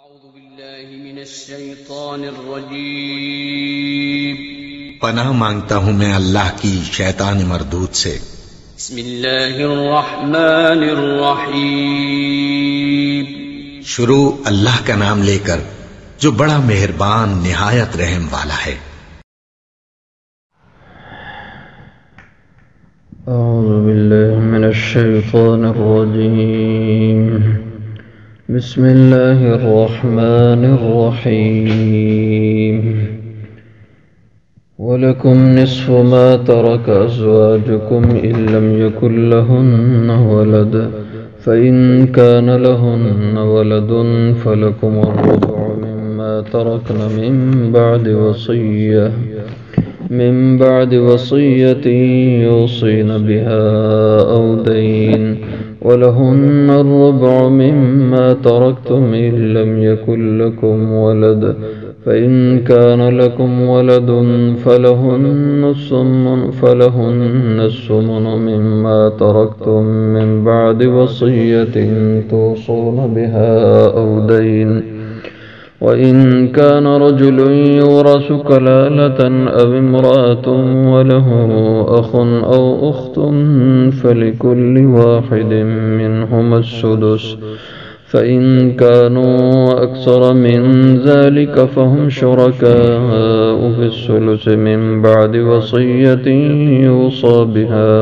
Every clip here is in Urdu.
أعوذ بالله من الشيطان الرجيم پناہ مانگتا ہوں میں اللہ کی شیطان مردود سے۔ بسم الله الرحمن الرحيم شروع اللہ کا نام لے کر جو بڑا مہربان نہایت رحم والا ہے۔ أعوذ بالله من الشيطان الرجيم بسم الله الرحمن الرحيم ولكم نصف ما ترك أزواجكم إن لم يكن لهن ولد فإن كان لهن ولد فلكم الربع مما تركن من بعد وصية يوصين بها أو دين ولهن الربع مما تركتم إن لم يكن لكم ولد فإن كان لكم ولد فلهن الثمن مما تركتم من بعد وصية توصون بها أو دين وإن كان رجل يورث كلالة أو امرأة وله أخ أو أخت فلكل واحد منهما السدس فإن كانوا أكثر من ذلك فهم شركاء في الثلث من بعد وصية يوصى بها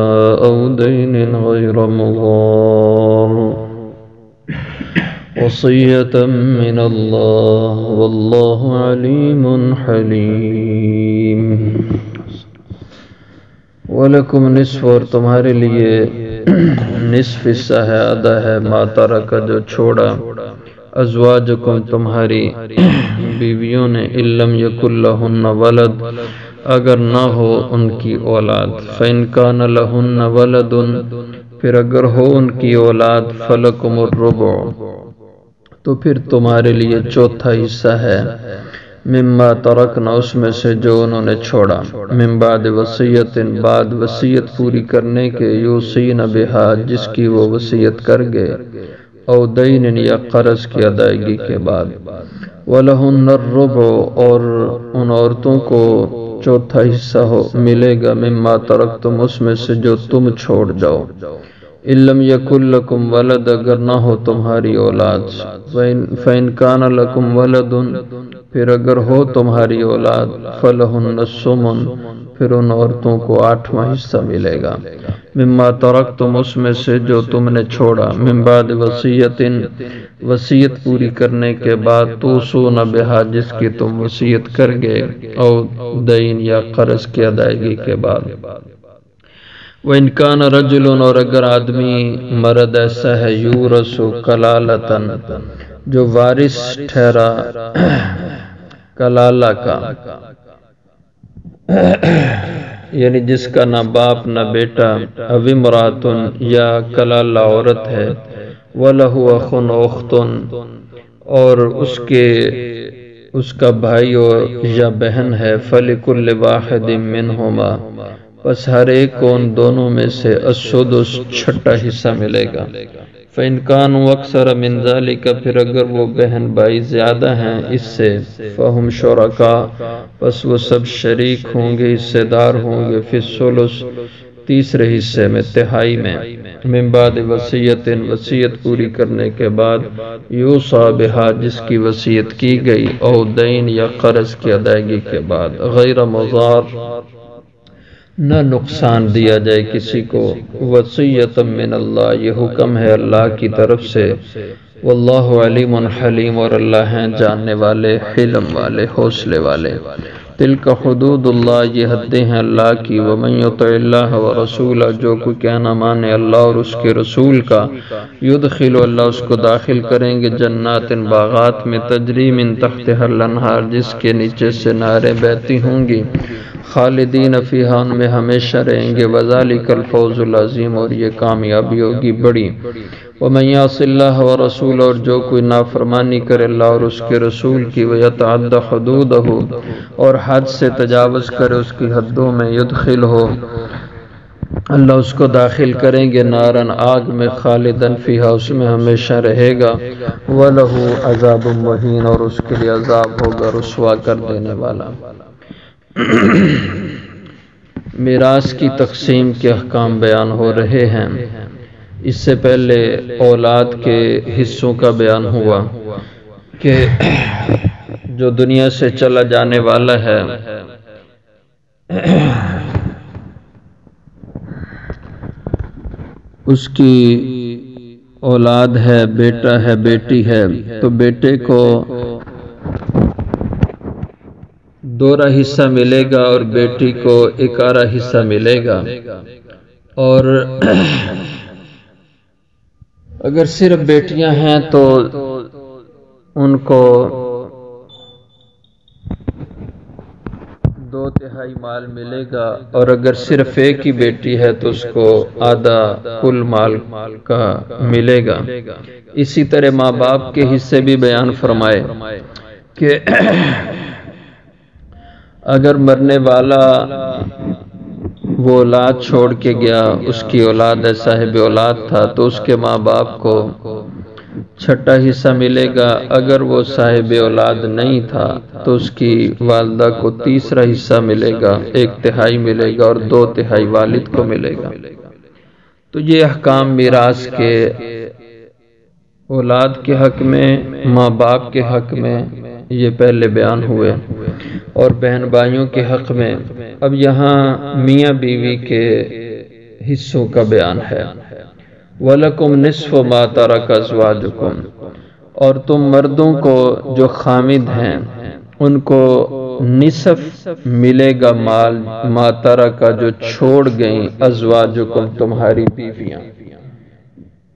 أو دين غير مضار وصية من الله والله عليم حليم۔ وَلَكُمْ نِصْفُ، اور تمہارے لیے نصف حصہ ہے، آدھا ہے، ما ترک جو چھوڑا، ازواجکم تمہاری بیویوں نے، إِن لَّمْ يَكُن لَّهُنَّ وَلَدٌ اگر نہ ہو ان کی اولاد، فَإِن كَانَ لَّهُنَّ وَلَدٌ پھر اگر ہو ان کی اولاد، فَلَكُمُ الرُّبُعُ تو پھر تمہارے لیے چوتھا حصہ ہے، مما ترکنا اس میں سے جو انہوں نے چھوڑا، من بعد وصیت بعد وصیت پوری کرنے کے، یوصین بہا جس کی وہ وصیت کر گئے، او دین یا قرض کی ادائیگی کے بعد، ولہن الربع اور ان عورتوں کو چوتھا حصہ ملے گا، مما ترکتم اس میں سے جو تم چھوڑ جاؤ، إِن لَّمْ يَكُن لَّكُمْ وَلَدٌ اگر نہ ہو تمہاری اولاد، فَإِن كَانَ لَكُمْ وَلَدٌ پھر اگر ہو تمہاری اولاد، فَلَهُنَّ الثُّمُنُ پھر ان عورتوں کو آٹھواں حصہ ملے گا، مما ترکتم اس میں سے جو تم نے چھوڑا، من بعد وصیت وصیت پوری کرنے کے بعد، توصون بہا جس کی تم وصیت کر گئے، او دین یا قرض کی ادائیگی کے بعد، وَإِن كَانَ رَجُلٌ اور اگر آدمی مرد ایسا ہے، یورث کلالۃ جو وارث ٹھہرا کلالہ کا، یعنی جس کا نہ باپ نہ بیٹا، او امرأۃ یا کلالہ عورت ہے، وَلَهُ أَخٌ أَوْ أُخْتٌ اور اس کا بھائی یا بہن ہے، فَلِكُلِّ وَاحِدٍ مِّنْهُمَا بس ہر ایک کو ان دونوں میں سے السدس چھٹا حصہ ملے گا، فَإِن كَانُوا أَكْثَرَ مِنْ ذَلِكَ پھر اگر وہ بہن بھائی زیادہ ہیں اس سے، فَهُمْ شُرَكَاء پس وہ سب شریک ہوں گے، حصے دار ہوں گے، فی الثلث تیسرے حصے میں، تہائی میں، من بعد وصیت وصیت پوری کرنے کے بعد، یوصى بہا جس کی وصیت کی گئی، او دین یا قرض کی ادائیگی کے بعد، غیر مضار نہ نقصان دیا جائے کسی کو، وصیۃ من اللہ یہ حکم ہے اللہ کی طرف سے، واللہ علیم حلیم اور اللہ ہیں جاننے والے، حلم والے، حوصلے والے۔ تلک حدود اللہ یہ حدیں ہیں اللہ کی، ومن یطع اللہ ورسولہ جو کوئی کہنا مانے اللہ اور اس کے رسول کا، یدخل اللہ اس کو داخل کریں گے جنات باغات میں، تجری من تحتها الانہار جس کے نیچے سے نہریں بہتی ہوں گی، خالدین فیہا ان میں ہمیشہ رہیں گے، وذالک الفوز العظیم اور یہ کامیابی ہوگی بڑی۔ وَمَن يَعْصِ اللَّهَ وَرَسُولَهُ اور جو کوئی نافرمانی کرے اللہ اور اس کے رسول کی، وَيَتَعَدَّ حُدُودَهُ اور حد سے تجاوز کرے اس کی حدوں میں، يُدْخِلْهُ اللہ اس کو داخل کریں گے نارن آگ میں خالدن فیہا، اس میں ہمیشہ رہے گا، وَلَهُ عذاب مہین، اور اس کے لیے عذاب ہوگا رسوا کر دینے والا۔ میراث کی تقسیم کے احکام بیان ہو رہے ہیں۔ اس سے پہلے اولاد کے حصوں کا بیان ہوا کہ جو دنیا سے چلا جانے والا ہے اس کی اولاد ہے، بیٹا ہے، بیٹی ہے، تو بیٹے کو دوہرا حصہ ملے گا اور بیٹی کو اکارہ حصہ ملے گا، اور اگر صرف بیٹیاں ہیں تو ان کو 2/3 مال ملے گا، اور اگر صرف ایک ہی بیٹی ہے تو اس کو آدھا کل مال کا ملے گا۔ اسی طرح ماں باپ کے حصے بھی بیان فرمائے کہ اگر مرنے والا وہ اولاد چھوڑ کے گیا، اس کی اولاد ہے، صاحب اولاد تھا، تو اس کے ماں باپ کو 6واں حصہ ملے گا۔ اگر وہ صاحب اولاد نہیں تھا تو اس کی والدہ کو 3واں حصہ ملے گا، 1/3 ملے گا، اور 2/3 والد کو ملے گا۔ تو یہ احکام میراث کے اولاد کے حق میں، ماں باپ کے حق میں یہ پہلے بیان ہوئے، اور بہن بھائیوں کے حق میں اب یہاں میاں بیوی کے حصوں کا بیان ہے۔ وَلَكُمْ نِصْفُ مَا تَرَكَ أَزْوَاجُكُمْ، اور تم مردوں کو جو خامد ہیں ان کو نصف ملے گا مال ما ترک جو چھوڑ گئیں ازواجکم تمہاری بیویاں۔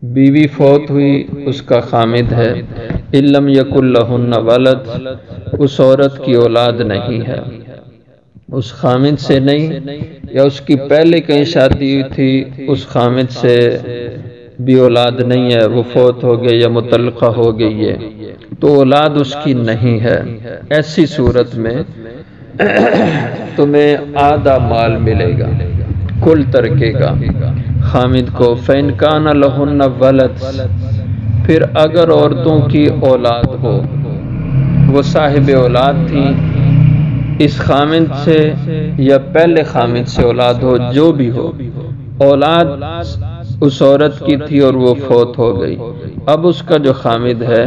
بیوی فوت ہوئی، اس کا خامد ہے، ان لم یکن لہن ولد، اس عورت کی اولاد نہیں ہے، اس خامد سے نہیں، یا اس کی پہلے کہیں شادی ہوئی تھی اس خامد سے بھی اولاد نہیں ہے، وہ فوت ہو گئے یا مطلقہ ہو گئی ہے، تو اولاد اس کی نہیں ہے۔ ایسی صورت میں تمہیں آدھا مال ملے گا کل ترکے کا خامد کو۔ فَإِنْ كَانَ لَهُنَّ وَلَدٌ، پھر اگر عورتوں کی اولاد ہو، وہ صاحب اولاد تھی، اس خامد سے یا پہلے خامد سے اولاد ہو، جو بھی ہو، اولاد اس عورت کی تھی اور وہ فوت ہو گئی، اب اس کا جو خامد ہے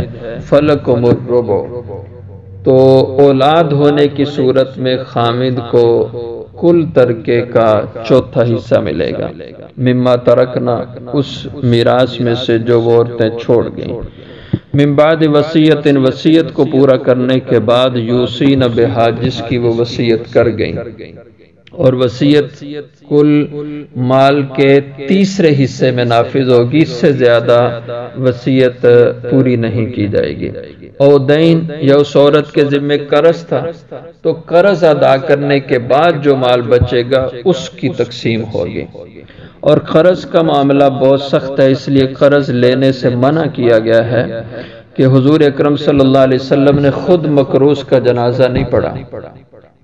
فَلَكُمُ الرُّبُعُ، تو اولاد ہونے کی صورت میں خامد کو کل ترکے کا چوتھا حصہ ملے گا، مما ترکنا، اس میراث میں سے جو وہ عورتیں چھوڑ گئیں، من بعد وصیت، وصیت کو پورا کرنے کے بعد، یوصین بہا، جس کی وہ وصیت کر گئیں، اور وصیت کل مال کے تیسرے حصے میں نافذ ہوگی، اس سے زیادہ وصیت پوری نہیں کی جائے گی۔ او دین، یا اس عورت کے ذمہ قرض تھا تو قرض ادا کرنے کے بعد جو مال بچے گا اس کی تقسیم ہوگی، اور قرض کا معاملہ بہت سخت ہے، اس لیے قرض لینے سے منع کیا گیا ہے کہ حضور اکرم صلی اللہ علیہ وسلم نے خود مکروز کا جنازہ نہیں پڑھا۔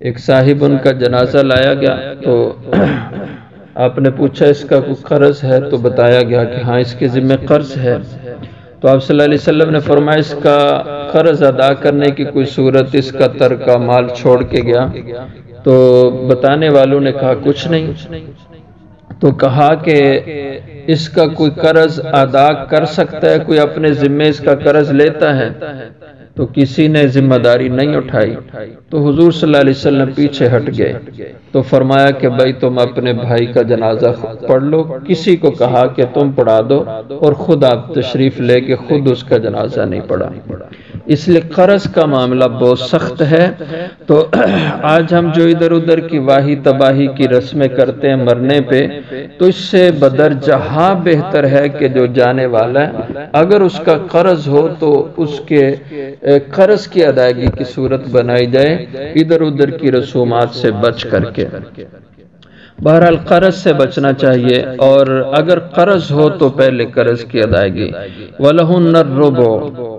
ایک صاحب ان کا جنازہ لایا گیا تو آپ نے پوچھا اس کا کوئی قرض ہے، تو بتایا گیا کہ ہاں اس کے ذمہ قرض ہے، تو آپ صلی اللہ علیہ وسلم نے فرمایا اس کا قرض ادا کرنے کی کوئی صورت، اس کا ترکہ مال چھوڑ کے گیا، تو بتانے والوں نے کہا کچھ نہیں، تو کہا کہ اس کا کوئی قرض ادا کر سکتا ہے، کوئی اپنے ذمہ اس کا قرض لیتا ہے، تو کسی نے ذمہ داری نہیں اٹھائی، تو حضور صلی اللہ علیہ وسلم پیچھے ہٹ گئے، تو فرمایا کہ بھائی تم اپنے بھائی کا جنازہ پڑھ لو، کسی کو کہا کہ تم پڑھا دو، اور خود آپ تشریف لے کے خود اس کا جنازہ نہیں پڑھا۔ اس لیے قرض کا معاملہ بہت سخت ہے۔ تو آج ہم جو ادھر ادھر کی واہی تباہی کی رسمیں کرتے ہیں مرنے پہ، تو اس سے بدرجہ بہتر ہے کہ جو جانے والا ہے اگر اس کا قرض ہو تو اس کے قرض کی ادائیگی کی صورت بنائی جائے، ادھر ادھر کی رسومات سے بچ کر کے۔ بہرحال قرض سے بچنا چاہیے، اور اگر قرض ہو تو پہلے قرض کی ادائیگی۔ وَلَهُنَّ الرُّبُعُ،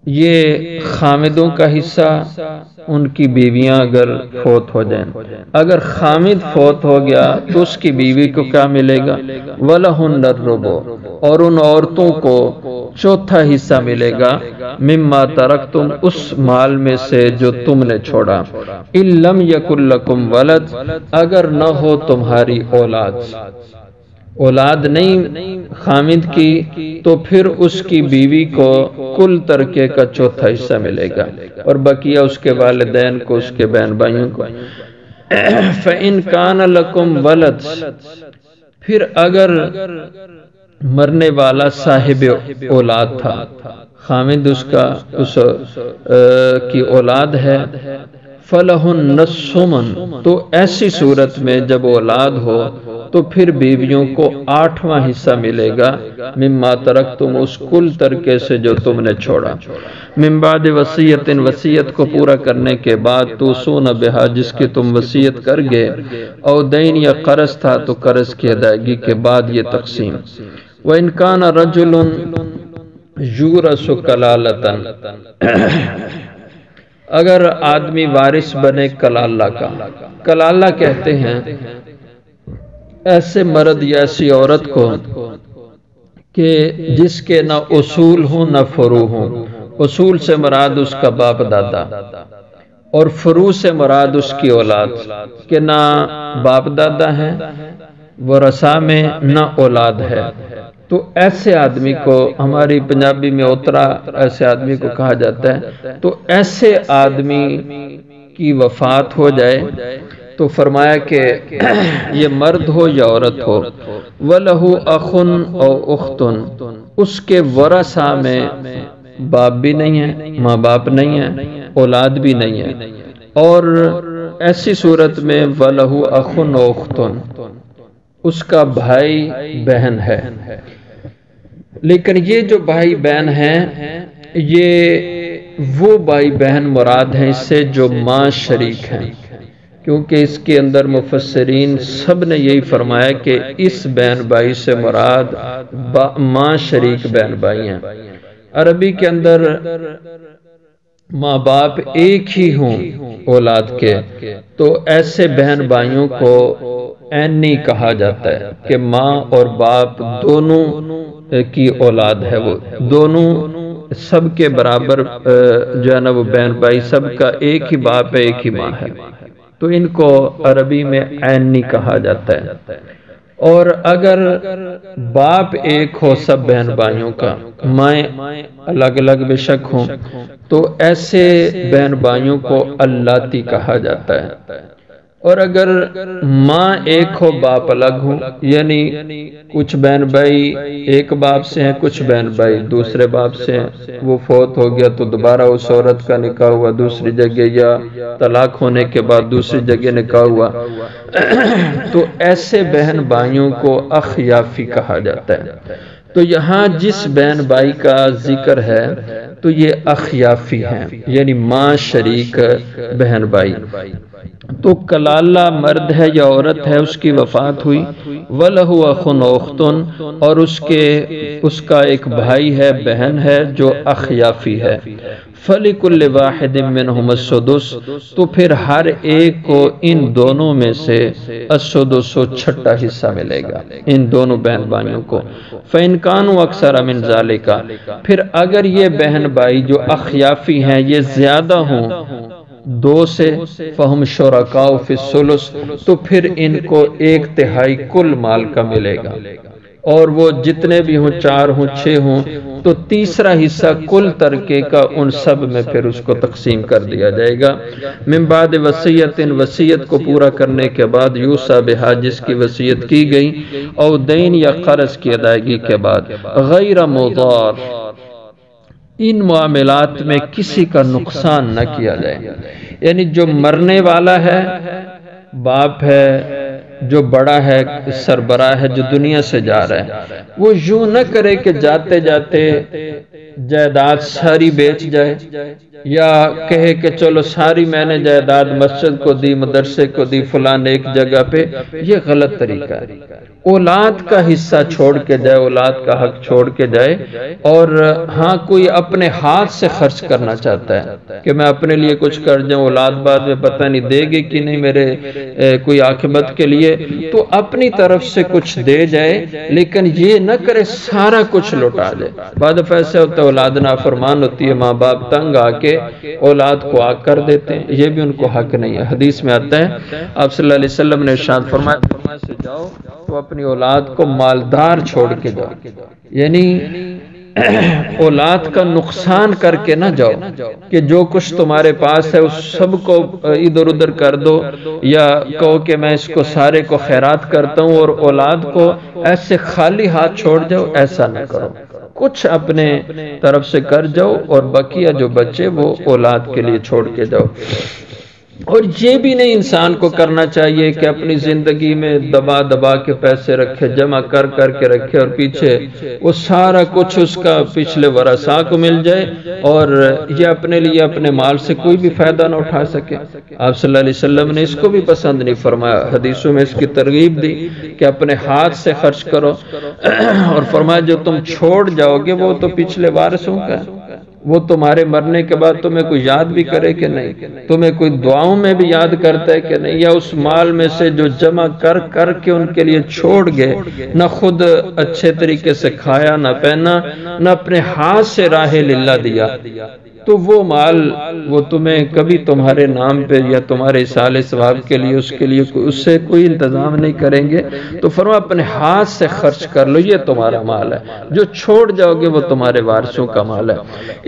یہ خامدوں کا حصہ، ان کی بیویاں اگر فوت ہو جائیں، اگر خامد فوت ہو گیا تو اس کی بیوی کو کیا ملے گا؟ وَلَهُنَّ الرُّبُعُ، اور ان عورتوں کو چوتھا حصہ ملے گا، مما ترکتم، اس مال میں سے جو تم نے چھوڑا، إِن لَّمْ يَكُن لَّكُمْ وَلَدٌ، اگر نہ ہو تمہاری اولاد نہیں خامد کی، تو پھر اس کی بیوی کو کل ترکے کا چوتھا حصہ ملے گا، اور بقیہ اس کے والدین کو، اس کے بہن بھائیوں کو۔ فَإِن كَانَ لَكُمْ وَلَدٌ، پھر اگر مرنے والا صاحب اولاد تھا، خامد اس کی اولاد ہے، فَلَهُنَّ الثُّمُنُ، تو ایسی صورت میں جب اولاد ہو تو پھر بیویوں کو 8واں حصہ ملے گا، مما ترکتم، اس کل ترکے سے جو تم نے چھوڑا، من بعد وصیت، وصیت کو پورا کرنے کے بعد، توصون بہا، جس کی تم وصیت کر گے، او دین یا قرض تھا تو قرض کی ادائیگی کے بعد یہ تقسیم۔ وَإِن كَانَ رَجُلٌ يُورَثُ كَلَالَةً، اگر آدمی وارث بنے کلالہ کا، کلالہ کہتے ہیں ایسے مرد یا ایسی عورت کو کہ جس کے نہ اصول ہوں نہ فروع ہوں، اصول سے مراد اس کا باپ دادا، اور فروع سے مراد اس کی اولاد، کہ نہ باپ دادا ہے ورثہ میں نہ اولاد ہے، تو ایسے آدمی کو، ہماری پنجابی میں اترا ایسے آدمی کو کہا جاتا ہے، تو ایسے آدمی کی وفات ہو جائے تو فرمایا کہ یہ مرد ہو یا عورت ہو، وَلَهُ أَخٌ أَوْ أُخْتٌ، اس کے ورثہ میں باپ بھی نہیں ہے، ماں باپ نہیں ہے، اولاد بھی نہیں ہے، اور ایسی صورت میں وَلَهُ أَخٌ أَوْ أُخْتٌ، اس کا بھائی بہن ہے، لیکن یہ جو بھائی بہن ہیں یہ وہ بھائی بہن مراد ہیں اس سے جو ماں شریک ہیں، کیونکہ اس کے اندر مفسرین سب نے یہی فرمایا کہ اس بہن بھائی سے مراد ماں شریک بہن بھائی ہیں۔ عربی کے اندر ماں باپ ایک ہی ہوں اولاد کے، تو ایسے بہن بھائیوں کو عینی کہا جاتا ہے کہ ماں اور باپ دونوں کی اولاد ہے، وہ دونوں سب کے برابر جو ہے نا وہ بہن بھائی سب کا ایک ہی باپ ہے، ایک ہی ماں ہے، تو ان کو عربی میں عینی کہا جاتا ہے۔ اور اگر باپ ایک ہو سب بہن بھائیوں کا، مائیں الگ الگ بے شک ہوں، تو ایسے بہن بھائیوں کو اللاتی کہا جاتا ہے۔ اور اگر ماں ایک ہو باپ الگ ہوں، یعنی کچھ بہن بھائی ایک باپ سے ہیں، کچھ بہن بھائی دوسرے باپ سے ہیں، وہ فوت ہو گیا تو دوبارہ اس عورت کا نکاح ہوا دوسری جگہ، یا طلاق ہونے کے بعد دوسری جگہ نکاح ہوا، تو ایسے بہن بھائیوں کو اخیافی کہا جاتا ہے۔ تو یہاں جس بہن بھائی کا ذکر ہے تو یہ اخیافی ہیں، یعنی ماں شریک بہن بھائی۔ تو کلالہ مرد ہے یا عورت ہے، اس کی وفات ہوئی، وَلَهُ أَخٌ أَوْ أُخْتٌ، اور اس کا ایک بھائی ہے بہن ہے جو اخیافی ہے، فَلِكُلِّ وَاحِدٍ مِّنْهُمُ السُّدُسُ، تو پھر ہر ایک کو ان دونوں میں سے السُّدُسُ چھٹا حصہ ملے گا، ان دونوں بہن بھائیوں کو۔ فَإِن كَانُوا أَكْثَرَ مِنْ ذَلِكَ، پھر اگر یہ بہن بھائی جو اخیافی ہیں یہ زیادہ ہوں 2 سے، فَهُمْ شُرَكَاءُ فِي الثُّلُثِ، تو پھر ان کو 1/3 کل مال کا ملے گا، اور وہ جتنے بھی ہوں 4 ہوں 6 ہوں تو تیسرا حصہ کل ترکے کا ان سب میں پھر اس کو تقسیم کر دیا جائے گا۔ من بعد وصیت، وصیت کو پورا کرنے کے بعد، یوصی بہا، جس کی وصیت کی گئی، او دین یا قرض کی ادائیگی کے بعد، غیر مضار، ان معاملات میں کسی کا نقصان نہ کیا جائے، یعنی جو مرنے والا ہے باپ ہے، جو بڑا ہے سربراہ ہے جو دنیا سے جا رہا ہے، وہ یوں نہ کرے کہ جاتے جاتے جائیداد ساری بیچ جائے، یا کہے کہ چلو ساری میں نے جائیداد مسجد کو دی، مدرسے کو دی، فلان ایک جگہ پہ، یہ غلط طریقہ ہے۔ اولاد کا حصہ چھوڑ کے جائے، اولاد کا حق چھوڑ کے جائے، اور ہاں کوئی اپنے ہاتھ سے خرچ کرنا چاہتا ہے کہ میں اپنے لیے کچھ کر جاؤں، اولاد بعد میں پتہ نہیں دے گی کہ نہیں میرے کوئی عاقبت کے لیے، تو اپنی طرف سے کچھ دے جائے، لیکن یہ نہ کرے سارا کچھ لوٹا جائے۔ بعد ایسے ہوتا ہے اولاد نافرمان ہوتی ہے، ماں باپ تنگ آ کے اولاد کو آگ کر دیتے ہیں، یہ بھی ان کو حق نہیں ہے۔ حدیث میں آتا ہے آپ صلی اللہ علیہ وسلم نے ارشاد فرمایا سے جاؤ تو اپنی اولاد کو مالدار چھوڑ کے جاؤ، یعنی اولاد کا نقصان کر کے نہ جاؤ کہ جو کچھ تمہارے پاس ہے اس سب کو ادھر ادھر کر دو، یا کہو کہ میں اس کو سارے کو خیرات کرتا ہوں، اور اولاد کو ایسے خالی ہاتھ چھوڑ جاؤ، ایسا نہ کرو۔ کچھ اپنے طرف سے کر جاؤ، اور بقیہ جو بچے وہ اولاد کے لیے چھوڑ کے جاؤ۔ اور یہ بھی نہیں انسان کو کرنا چاہیے کہ اپنی زندگی میں دبا دبا کے پیسے رکھے، جمع کر کر کے رکھے، اور پیچھے وہ سارا کچھ اس کا پچھلے ورثاء کو مل جائے، اور یہ اپنے لیے اپنے مال سے کوئی بھی فائدہ نہ اٹھا سکے۔ آپ صلی اللہ علیہ وسلم نے اس کو بھی پسند نہیں فرمایا، حدیثوں میں اس کی ترغیب دی کہ اپنے ہاتھ سے خرچ کرو، اور فرمایا جو تم چھوڑ جاؤ گے وہ تو پچھلے وارثوں کا ہے، وہ تمہارے مرنے کے بعد تمہیں کوئی یاد بھی کرے کہ نہیں، تمہیں کوئی دعاؤں میں بھی یاد کرتا ہے کہ نہیں، یا اس مال میں سے جو جمع کر کر کے ان کے لیے چھوڑ گئے، نہ خود اچھے طریقے سے کھایا نہ پہنا، نہ اپنے ہاتھ سے راہ للہ دیا، تو وہ مال وہ تمہیں کبھی تمہارے نام پہ یا تمہارے اصالِ ثواب کے لیے اس سے کوئی انتظام نہیں کریں گے۔ تو فرمایا اپنے ہاتھ سے خرچ کر لو، یہ تمہارا مال ہے، جو چھوڑ جاؤ گے وہ تمہارے وارثوں کا مال ہے۔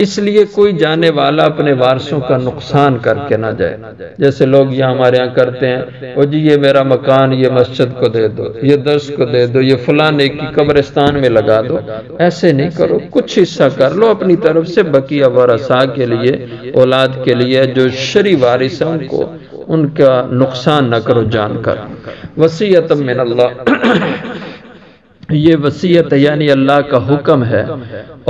اس لیے کوئی جانے والا اپنے وارثوں کا نقصان کر کے نہ جائے، جیسے لوگ یہاں ہمارے یہاں کرتے ہیں، او جی یہ میرا مکان یہ مسجد کو دے دو، یہ درس کو دے دو، یہ فلانے کی قبرستان میں لگا دو۔ ایسے نہیں کرو، کچھ حصہ کر لو اپنی طرف سے، بقیہ ورثاء کے لیے، اولاد کے لیے، جو شرعی وارث ہیں ان کو ان کا نقصان نہ کرو جان کر۔ وصیۃ من اللہ، یہ وصیت یعنی اللہ کا حکم ہے،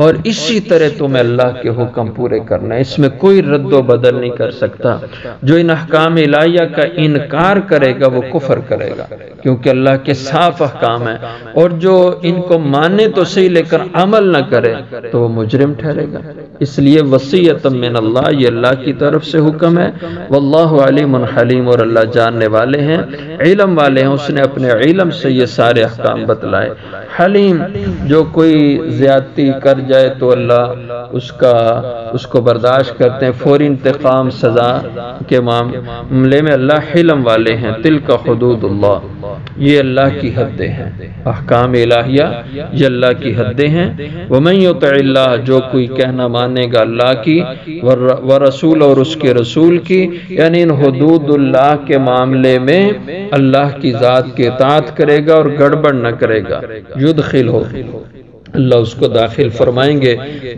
اور اسی طرح تمہیں اللہ کے حکم پورے کرنا ہے، اس میں کوئی رد و بدل نہیں کر سکتا۔ جو ان احکام الہیہ کا انکار کرے گا وہ کفر کرے گا، کیونکہ اللہ کے صاف احکام ہیں، اور جو ان کو مانے تو صحیح لیکن عمل نہ کرے تو وہ مجرم ٹھہرے گا۔ اس لیے وصیۃ من اللہ، یہ اللہ کی طرف سے حکم ہے۔ واللہ علیم حلیم، اور اللہ جاننے والے ہیں، علم والے ہیں، اس نے اپنے علم سے یہ سارے احکام بتلائے۔ حلیم، جو کوئی زیادتی کر جائے تو اللہ اس کو برداشت کرتے ہیں، فوری انتقام سزا کے معاملے میں اللہ حلم والے ہیں۔ تلک حدود اللہ، یہ اللہ کی حدیں ہیں، احکام الہیہ یہ اللہ کی حدیں ہیں۔ ومن یطع اللہ، جو کوئی کہنا مانے گا اللہ کی ورسول، اور اس کے رسول کی، یعنی ان حدود اللہ کے معاملے میں اللہ کی ذات کی اطاعت کرے گا اور گڑبڑ نہ کرے گا، یدخلہ، اللہ اس کو داخل فرمائیں گے،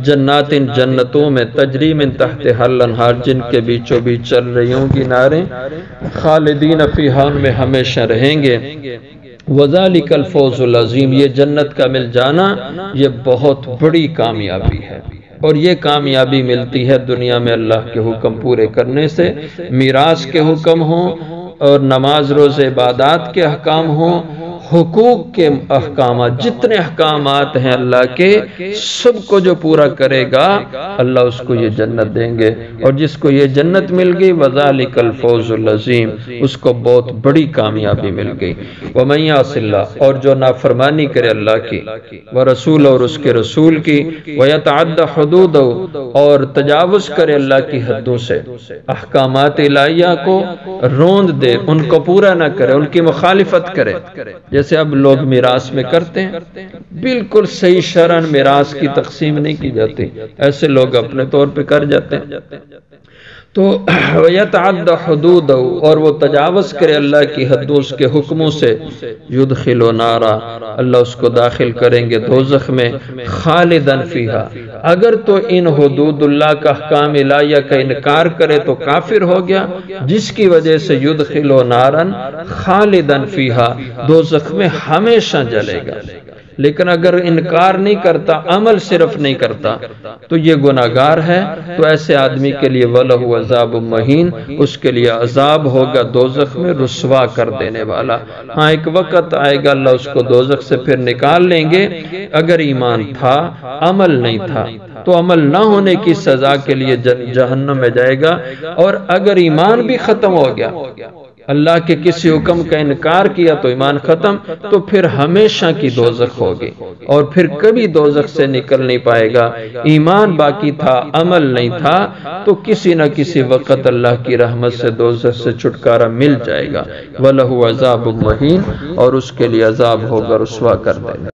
جنات، جنتوں میں، تجری من تحتہا الانہار، جن کے بیچوں بیچ چل رہی ہوں گی نہریں، خالدین فیہا، ان میں ہمیشہ رہیں گے۔ وذالک الفوز العظیم، یہ جنت کا مل جانا یہ بہت بڑی کامیابی ہے، اور یہ کامیابی ملتی ہے دنیا میں اللہ کے حکم پورے کرنے سے، میراث کے حکم ہوں، اور نماز روزے عبادات کے احکام ہوں، حقوق کے احکامات، جتنے احکامات ہیں اللہ کے، سب کو جو پورا کرے گا اللہ اس کو یہ جنت دیں گے، اور جس کو یہ جنت مل گئی وذالک الفوز العظیم، اس کو بہت بڑی کامیابی مل گئی۔ ومن یعص اللہ، اور جو نافرمانی کرے اللہ کی، ورسول، اور اس کے رسول کی، ویتعد حدودہ، اور تجاوز کرے اللہ کی حدوں سے، احکامات الہیہ کو روند دے، ان کو پورا نہ کرے، ان کی مخالفت کرے، جیسے اب لوگ میراث میں کرتے ہیں، بالکل صحیح شرعاً میراث کی تقسیم نہیں کی جاتی، ایسے لوگ اپنے طور پہ کر جاتے ہیں۔ تو یتعد حدود، اور وہ تجاوز کرے اللہ کی حدوں، اس کے حکموں سے، یدخل نارا، اللہ اس کو داخل کریں گے دوزخ میں، خالدن فیہا، اگر تو ان حدود اللہ کا احکام الہیہ کا انکار کرے تو کافر ہو گیا، جس کی وجہ سے یدخل نارا خالدن فیہا، دوزخ میں ہمیشہ جلے گا۔ لیکن اگر انکار نہیں کرتا، عمل صرف نہیں کرتا تو یہ گناہگار ہے۔ تو ایسے آدمی کے لیے وَلَهُ عَذَابٌ مُّهِینٌ، اس کے لیے عذاب ہوگا دوزخ میں رسوا کر دینے والا۔ ہاں ایک وقت آئے گا اللہ اس کو دوزخ سے پھر نکال لیں گے، اگر ایمان تھا عمل نہیں تھا تو عمل نہ ہونے کی سزا کے لیے جہنم میں جائے گا، اور اگر ایمان بھی ختم ہو گیا، اللہ کے کسی حکم کا انکار کیا تو ایمان ختم، تو پھر ہمیشہ کی دوزخ ہوگی اور پھر کبھی دوزخ سے نکل نہیں پائے گا۔ ایمان باقی تھا، عمل نہیں تھا، تو کسی نہ کسی وقت اللہ کی رحمت سے دوزخ سے چھٹکارا مل جائے گا۔ وَلَهُ عَذَابٌ مُّهِینٌ، اور اس کے لیے عذاب ہوگا رسوا کر دینا۔